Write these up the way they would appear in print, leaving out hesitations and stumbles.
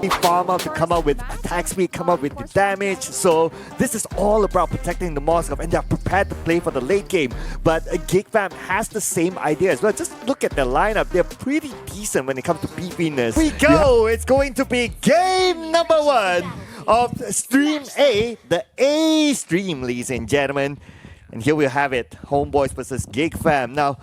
farm out to come up with attack speed, come up with the damage. So this is all about protecting the Moskov, and they're prepared to play for the late game. But GEEK Fam has the same idea as well. Just look at their lineup. They're pretty decent when it comes to beefiness. We go! It's going to be game number 1 of Stream A, the A stream, ladies and gentlemen. And here we have it, Homebois versus GEEK Fam. Now,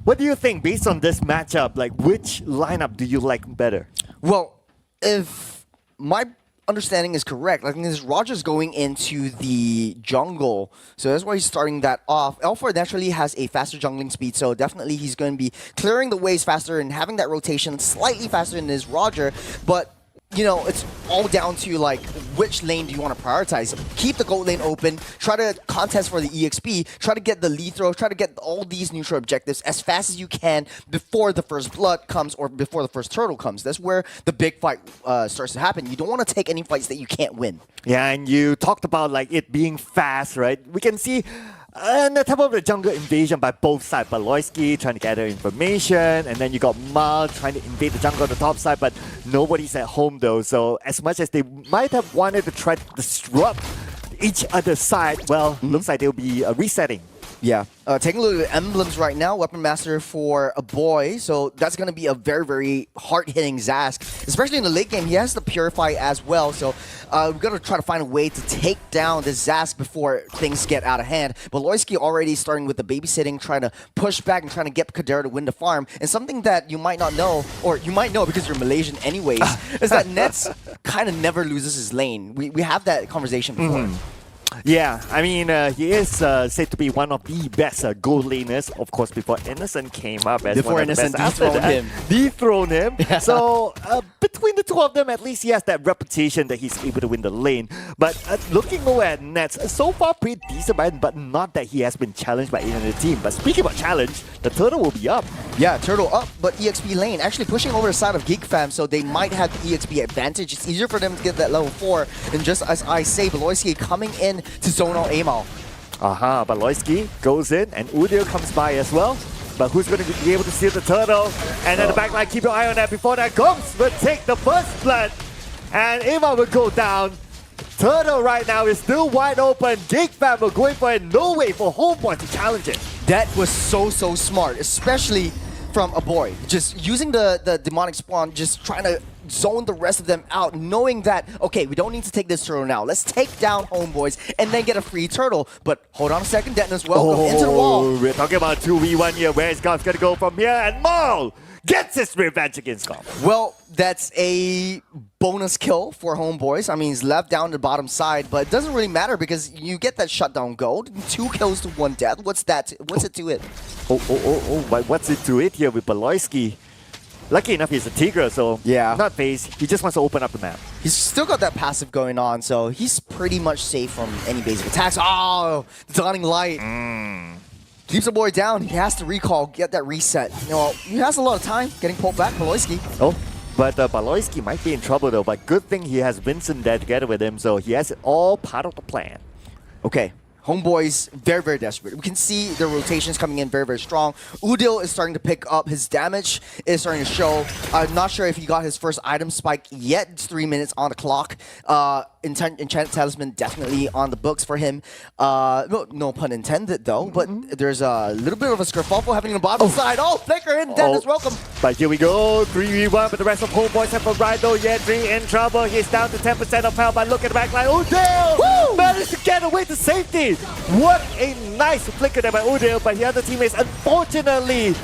what do you think based on this matchup? Like, which lineup do you like better? Well, if my understanding is correct, I think this Roger's going into the jungle, so that's why he's starting that off. L4 naturally has a faster jungling speed, so definitely he's going to be clearing the waves faster and having that rotation slightly faster than his Roger, but you know, it's all down to like which lane do you want to prioritize. Keep the gold lane open, try to contest for the EXP, try to get the lead throw, try to get all these neutral objectives as fast as you can before the first blood comes or before the first turtle comes. That's where the big fight starts to happen. You don't want to take any fights that you can't win. Yeah, and you talked about like it being fast, right? We can see on the top of the jungle invasion by both sides. Baloyski trying to gather information, and then you got Mal trying to invade the jungle on the top side, but nobody's at home though. So as much as they might have wanted to try to disrupt each other's side, well, looks like they'll be resetting. Yeah. Taking a look at the emblems right now, Weapon Master for a boy, so that's going to be a very, very hard-hitting Zask. Especially in the late game, he has the Purify as well, so we've got to try to find a way to take down the Zask before things get out of hand. But Loyski already starting with the babysitting, trying to push back and trying to get Kadera to win the farm. And something that you might not know, or you might know because you're Malaysian anyways, is that Nets kind of never loses his lane. We have that conversation before. Yeah, I mean, he is said to be one of the best gold laners, of course, before Innocent came up as before one of the Innocent best. dethroned him. Yeah. So, between the two of them, at least he has that reputation that he's able to win the lane. But looking over at Nets, so far pretty decent, but not that he has been challenged by any other team. But speaking about challenge, the Turtle will be up. Yeah, Turtle up, but EXP lane actually pushing over the side of GEEK Fam, so they might have the EXP advantage. It's easier for them to get that level 4. And just as I say, Beloyski coming in to zone out Amal. But Loyski goes in, and Udil comes by as well. But who's going to be able to steal the Turtle? And then the backline, keep your eye on that before that comes. Will take the first blood. And Amal will go down. Turtle right now is still wide open. GEEK Fam will going for it. No way for Homebois to challenge it. That was so smart, especially from a boy. Just using the demonic spawn, just trying to zone the rest of them out, knowing that, okay, we don't need to take this turtle now. Let's take down Homebois and then get a free turtle. But hold on a second, Detnus, welcome into the wall. We're talking about 2v1 here. Where is Golf going to go from here? And Maul gets his revenge against Golf. Well, that's a bonus kill for Homebois. I mean, he's left down the bottom side, but it doesn't really matter because you get that shutdown gold. 2 kills to 1 death. What's that? What's it to it? What's it to it here with Baloyski? Lucky enough, he's a Tigra, so yeah, not phased. He just wants to open up the map. He's still got that passive going on, so he's pretty much safe from any basic attacks. Oh, the Dawning Light. Keeps the boy down. He has to recall, get that reset. You know, he has a lot of time getting pulled back, Baloyski. Oh, but Baloyski might be in trouble though. But good thing he has Vincent there together with him, so he has it all part of the plan. Okay. Homebois very, very desperate. We can see the rotations coming in very, very strong. Udil is starting to pick up his damage. It's starting to show. I'm not sure if he got his first item spike yet. It's 3 minutes on the clock. Enchanted Talisman definitely on the books for him. No pun intended though, but there's a little bit of a skerfuffle happening on the bottom side. Oh, Flicker in, Dennis, welcome. But here we go, 3v1, but the rest of Homebois have a ride though. Yedri in trouble. He's down to 10% of health, but look at the back line. Udil managed to get away to safety. What a nice flicker there by Udil, but the other teammates unfortunately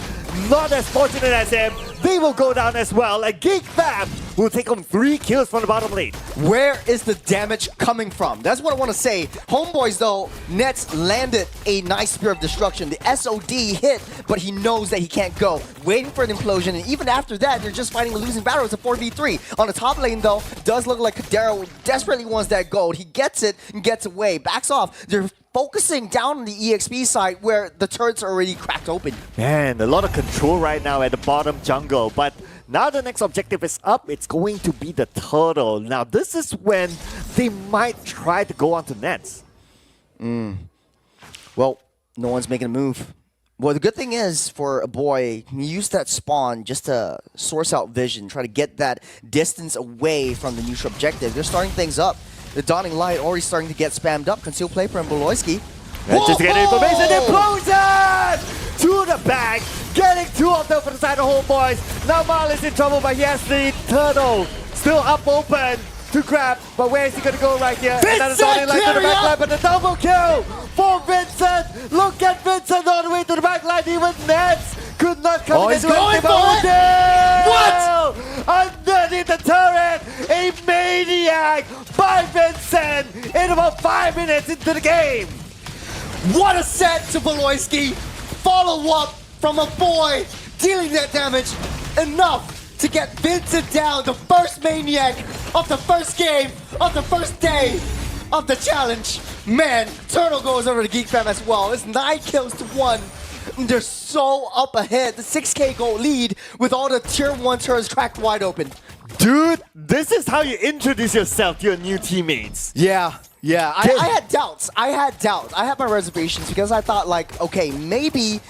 not as fortunate as him. They will go down as well. And GEEK Fam will take home 3 kills from the bottom lane. Where is the damage coming from? That's what I want to say. Homebois, though, Nets landed a nice Spear of Destruction. The SOD hit, but he knows that he can't go. Waiting for an implosion, and even after that, they're just fighting a losing battle. It's a 4v3. On the top lane, though, does look like Kadero desperately wants that gold. He gets it and gets away. Backs off. They're focusing down on the EXP side where the turrets are already cracked open. Man, a lot of control right now at the bottom jungle, but now the next objective is up. It's going to be the turtle. Now this is when they might try to go onto Nets. Well, no one's making a move. Well, the good thing is for a boy, he used that spawn just to source out vision, try to get that distance away from the neutral objective. They're starting things up. The Dawning Light already starting to get spammed up. Concealed play from Beloyski. Just to get information, implosion to the back, getting 2 of them for the side of Homebois. Now Mal is in trouble, but he has the turtle still up open to grab. But where is he gonna go right here? Another Dawning Light to the back line, but the double kill for Vincent. Look at Vincent all the way to the back line. Even Nets could not come into anything. What? Underneath the turret, a maniac by Vincent in about 5 minutes into the game. What a set to Beloyski. Follow up from a boy dealing that damage enough to get Vincent down, the first maniac of the first game of the first day of the challenge. Man, Turtle goes over to GEEK Fam as well. It's 9 kills to 1. They're so up ahead. The 6K goal lead with all the tier 1 turrets cracked wide open. Dude, this is how you introduce yourself to your new teammates. Yeah. I had doubts. I had my reservations because I thought like, okay, maybe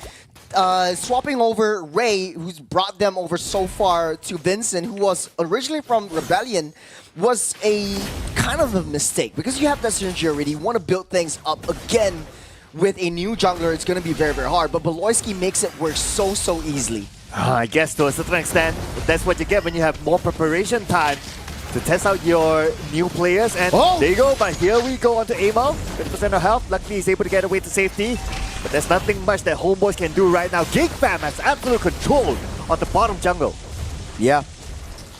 swapping over Ray, who's brought them over so far, to Vincent, who was originally from Rebellion, was a kind of a mistake because you have that synergy already. You want to build things up again with a new jungler. It's going to be very, very hard, but Beloyski makes it work so easily. I guess to a certain extent, that's what you get when you have more preparation time to test out your new players. And there you go, but here we go onto Amo, 50% of health. Luckily he's able to get away to safety, but there's nothing much that Homebois can do right now. GEEK Fam has absolute control on the bottom jungle. Yeah.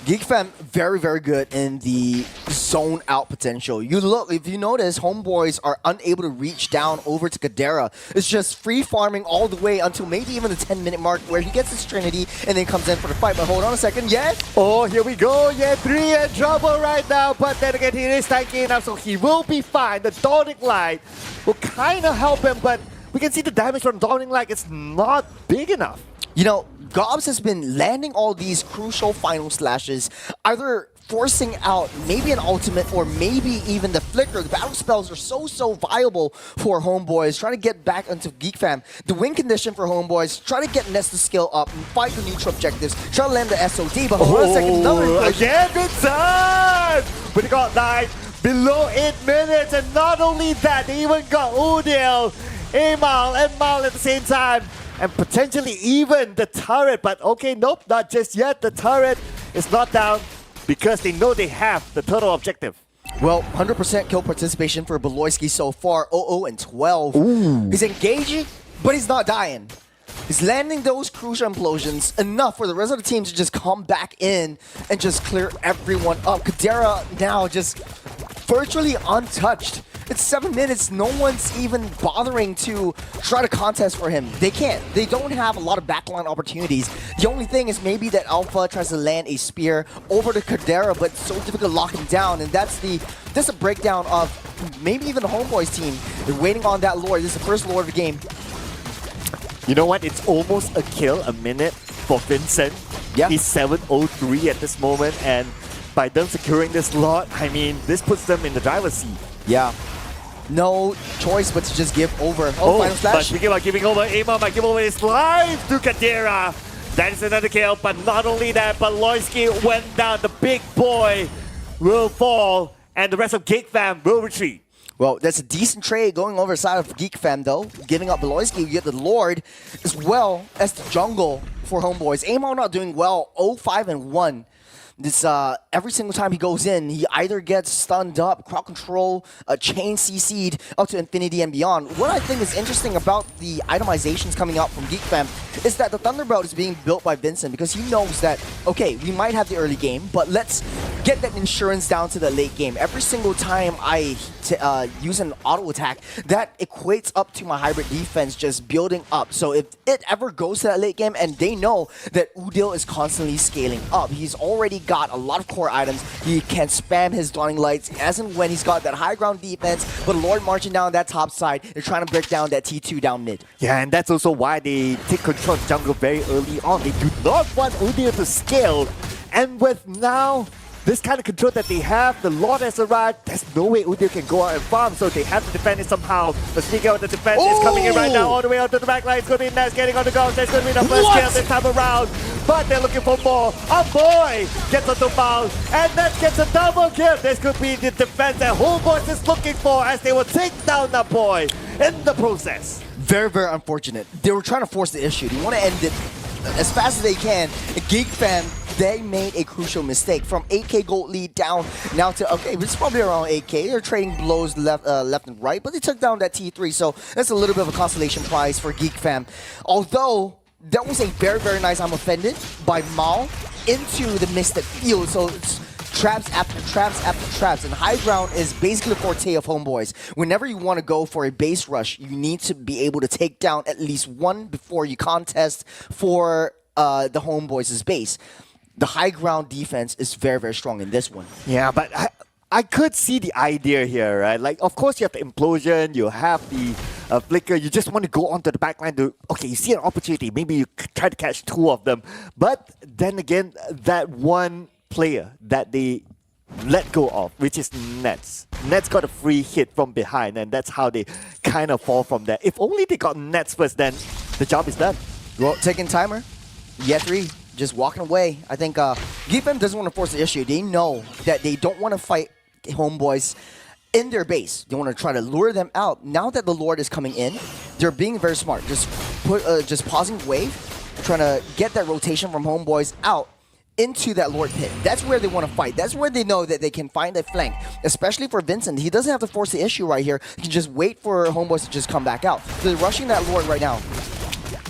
GEEK Fam very, very good in the zone out potential. You look, if you notice, Homebois are unable to reach down over to Kadera. It's just free farming all the way until maybe even the 10-minute mark where he gets his Trinity and then comes in for the fight. But hold on a second, Oh, here we go. 3 in trouble right now, but then again, he is tanky enough, so he will be fine. The Dawning Light will kind of help him, but we can see the damage from Dawning Light. It's not big enough. You know, Gobs has been landing all these crucial final slashes, either forcing out maybe an ultimate or maybe even the flicker. The battle spells are so viable for Homebois, trying to get back into GEEK Fam. The win condition for Homebois, try to get Nest to skill up and fight the neutral objectives, try to land the SOD, but hold on a second, another again, Vincent! But he got 9 below 8 minutes, and not only that, they even got Udil, Amal, and Mal at the same time. And potentially even the turret, but okay, nope, not just yet. The turret is not down because they know they have the turtle objective. Well, 100% kill participation for Beloyski so far, 0-0 and 12. He's engaging, but he's not dying. He's landing those crucial implosions enough for the rest of the team to just come back in and just clear everyone up. Kadera now just virtually untouched. It's 7 minutes. No one's even bothering to try to contest for him. They can't. They don't have a lot of backline opportunities. The only thing is maybe that Alpha tries to land a spear over to Kadera, but it's so difficult to lock him down. And that's a breakdown of maybe even the Homebois team. They're waiting on that Lord. This is the first Lord of the game. You know what? It's almost a kill a minute for Vincent. Yeah. He's 7-0-3 at this moment, and by them securing this lot, I mean, this puts them in the driver's seat. Yeah. No choice but to just give over. Oh, final slash. But speaking about giving over, Amo might give over his life to Kadera. That is another kill, but not only that, but Beloyski went down. The big boy will fall, and the rest of GEEK Fam will retreat. Well, that's a decent trade going over the side of GEEK Fam, though. Giving up Beloyski, you get the Lord, as well as the jungle for Homebois. Amo not doing well, 0-5 and 1. This every single time he goes in, he either gets stunned up, crowd control, chain CC'd up to infinity and beyond. What I think is interesting about the itemizations coming out from GEEK Fam is that the Thunderbolt is being built by Vincent because he knows that, okay, we might have the early game, but let's get that insurance down to the late game. Every single time I use an auto attack, that equates up to my hybrid defense just building up. So if it ever goes to that late game, and they know that Udil is constantly scaling up, he's already got a lot of core items. He can spam his Dawning Lights as and when he's got that high ground defense, but Lord marching down that top side, they're trying to break down that T2 down mid. Yeah, and that's also why they take control of jungle very early on. They do not want Udil to scale. And with now this kind of control that they have, the Lord has arrived, there's no way Udyr can go out and farm, so they have to defend it somehow. But speaking of the defense, it's coming in right now, all the way onto the back line. It's going to be Nets getting on the go. There's going to be the first kill this time around. But they're looking for more. Homebois gets onto foul, and Nets gets a double kill. This could be the defense that Homebois is looking for, as they will take down that boy in the process. Very, very unfortunate. They were trying to force the issue. They want to end it as fast as they can. GEEK Fam, they made a crucial mistake. From 8K gold lead down now to, okay, it's probably around 8K. They're trading blows left and right, but they took down that T3, so that's a little bit of a consolation prize for GEEK Fam. Although, that was a very, very nice I'm offended by Mao into the misted field, so it's traps after traps after traps, and high ground is basically the forte of Homebois. Whenever you want to go for a base rush, you need to be able to take down at least one before you contest for the Homebois' base. The high ground defense is very, very strong in this one. Yeah, but I could see the idea here, right? Like, of course, you have the implosion, you have the flicker, you just want to go onto the backline to, okay, you see an opportunity, maybe you try to catch two of them. But then again, that one player that they let go of, which is Nets. Nets got a free hit from behind, and that's how they kind of fall from there. If only they got Nets first, then the job is done. Well, taking timer, Yethree just walking away. I think GEEK Fam doesn't want to force the issue. They know that they don't want to fight Homebois in their base. They want to try to lure them out. Now that the Lord is coming in, they're being very smart. Just pausing wave, trying to get that rotation from Homebois out into that Lord pit. That's where they want to fight. That's where they know that they can find a flank, especially for Vincent. He doesn't have to force the issue right here. He can just wait for Homebois to just come back out. So they're rushing that Lord right now.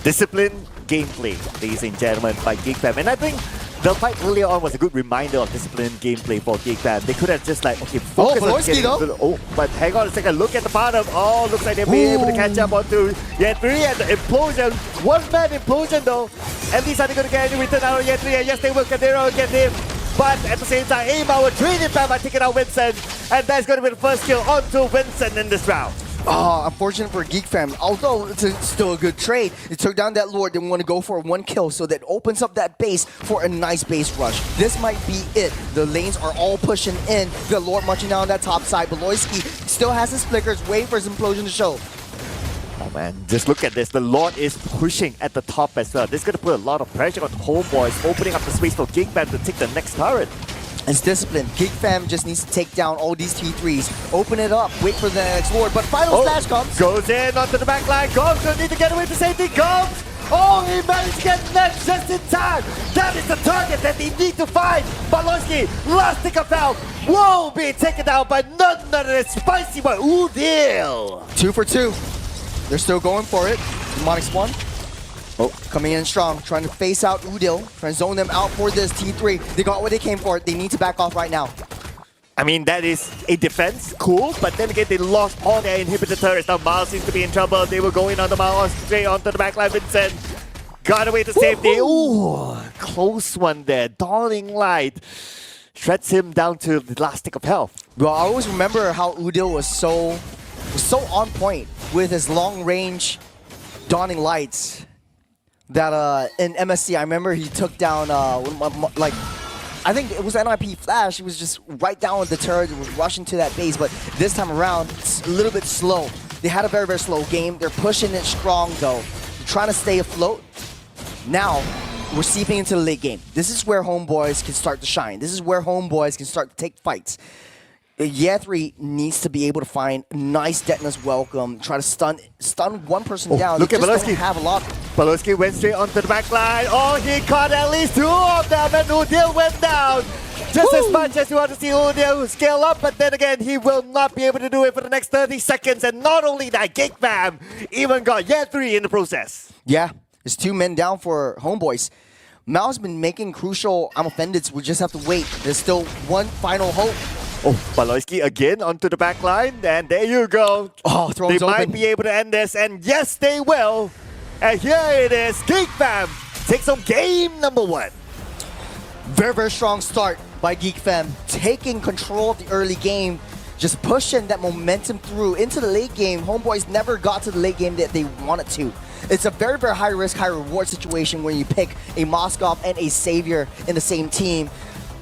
Discipline gameplay, ladies and gentlemen, by GEEK Fam. And I think the fight earlier on was a good reminder of discipline gameplay for GEEK Fam. They could have just like, okay, focus on getting but hang on a second, look at the bottom. Oh, looks like they'll be able to catch up onto Yethree and the implosion. One-man implosion though. At least are they going to get any return out of Yethree? And yes, they will get him. But at the same time, Aima will train him back by taking out Vincent. And that's going to be the first kill onto Vincent in this round. Oh, unfortunate for GEEK Fam. Although it's still a good trade. They took down that Lord. They want to go for one kill, so that opens up that base for a nice base rush. This might be it. The lanes are all pushing in. The Lord marching down that top side. Beloyski still has his flickers, waiting for his implosion to show. Oh man, just look at this. The Lord is pushing at the top as well. This is going to put a lot of pressure on Homebois, opening up the space for GEEK Fam to take the next turret. It's discipline. GEEK Fam just needs to take down all these T3s, open it up, wait for the next Lord, but final slash comes. Goes in onto the back line. Gomes will need to get away to safety. Gomes! Oh, he managed to get Nets just in time. That is the target that they need to find. Balowski, last tick of out, will be taken down by none other than spicy boy Udyr. 2 for 2. They're still going for it. Demonic Spawn. Oh, coming in strong, trying to face out Udyr, trying to zone them out for this T3. They got what they came for. They need to back off right now. I mean, that is a defense, cool, but then again, they lost all their inhibitor turrets. Now Miles seems to be in trouble. They were going on the Miles straight onto the backline. Vincent got away to safety. Ooh, close one there. Darling Light shreds him down to the last stick of health. Well, I always remember how Udyr was so on point with his long range Dawning Lights. That in MSC, I remember he took down like, I think it was NIP Flash. He was just right down with the turret. It was rushing to that base, but this time around, it's a little bit slow. They had a very, very slow game. They're pushing it strong though. They're trying to stay afloat. Now, we're seeping into the late game. This is where Homebois can start to shine. This is where Homebois can start to take fights. Yethree needs to be able to find nice Detonus welcome, try to stun one person down. Look at Balowski. Have a lot. Balowski went straight onto the back line. Oh, he caught at least two of them, and Udyr went down. Just as much as you want to see Udyr scale up, but then again, he will not be able to do it for the next 30 seconds. And not only that, GEEK Fam even got Yethree in the process. Yeah, there's 2 men down for Homebois. Mao's been making crucial I'm offended. We just have to wait. There's still one final hope. Oh, Balowski again onto the back line, and there you go. Oh, they might be able to end this, and yes, they will. And here it is, GEEK Fam takes on game number 1. Very, very strong start by GEEK Fam, taking control of the early game, just pushing that momentum through into the late game. Homebois never got to the late game that they wanted to. It's a very, very high risk, high reward situation when you pick a Moskov and a Savior in the same team.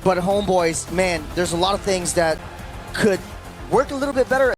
But Homeboys, man, there's a lot of things that could work a little bit better.